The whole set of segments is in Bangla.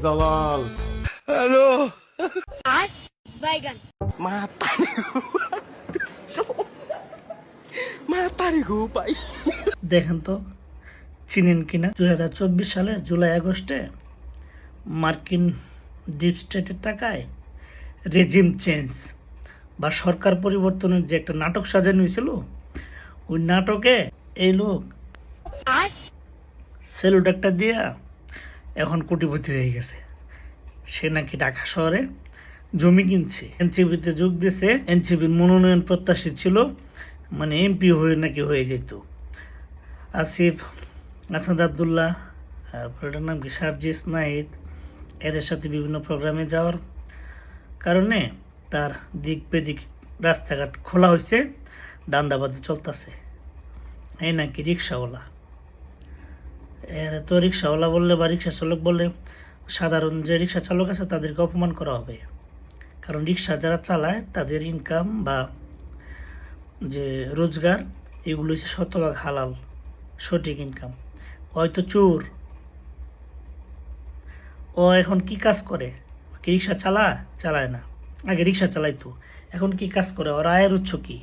জালাল হ্যালো বাইগান মাতারি গো ভাই। দেখেন তো চিনেন কিনা 2024 সালের জুলাই আগস্টে মার্কিন ডিপ স্টেটের টাকায় রেজিম চেঞ্জ বা সরকার পরিবর্তনের যে একটা নাটক সাজানো হয়েছিল, ওই নাটকে এই লোক সেলুট একটা দিয়া এখন কোটিপতি হয়ে গেছে। সে নাকি ঢাকা শহরে জমি কিনছে, এনসিপিতে যোগ দিয়েছে, এনসিপির মনোনয়ন প্রত্যাশী ছিল, মানে এমপি হয়ে নাকি হয়ে যেত। আসিফ আসাদ আবদুল্লাহ, এটার নাম কি সার্জিস নাহিদ, এদের সাথে বিভিন্ন প্রোগ্রামে যাওয়ার কারণে তার দিক বেদিক রাস্তাঘাট খোলা হয়েছে, দান্দাবাজি চলতেছে। এই নাকি রিক্সাওয়ালা। এর তো রিক্সাওয়ালা বললে বা রিক্সা চালক বললে সাধারণ যে রিক্সা চালক আছে তাদেরকে অপমান করা হবে, কারণ রিক্সা যারা চালায় তাদের ইনকাম বা যে রোজগার এগুলো হচ্ছে শতভাগ হালাল, সঠিক ইনকাম। হয়তো চোর, ও এখন কি কাজ করে? কি রিক্সা চালায় না, আগে রিক্সা চালাইতো, এখন কি কাজ করে? ওর আয়ের উৎস কি?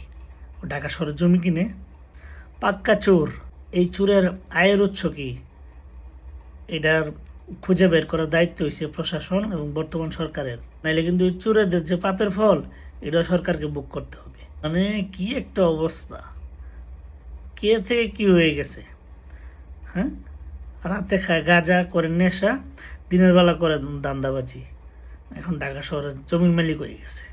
ও ঢাকা শহরে জমি কিনে, পাক্কা চোর। এই চোরের আয়ের উৎস কি এটার খুঁজে বের করার দায়িত্ব হয়েছে প্রশাসন এবং বর্তমান সরকারের। নাইলে কিন্তু এই চোরেদের যে পাপের ফল এটা সরকারকে ভোগ করতে হবে। মানে কি একটা অবস্থা, কে থেকে কি হয়ে গেছে। হ্যাঁ, রাতে খায় গাঁজা, করে নেশা, দিনের বেলা করে দান্দাবাজি, এখন ঢাকা শহরের জমির মালিক হয়ে গেছে।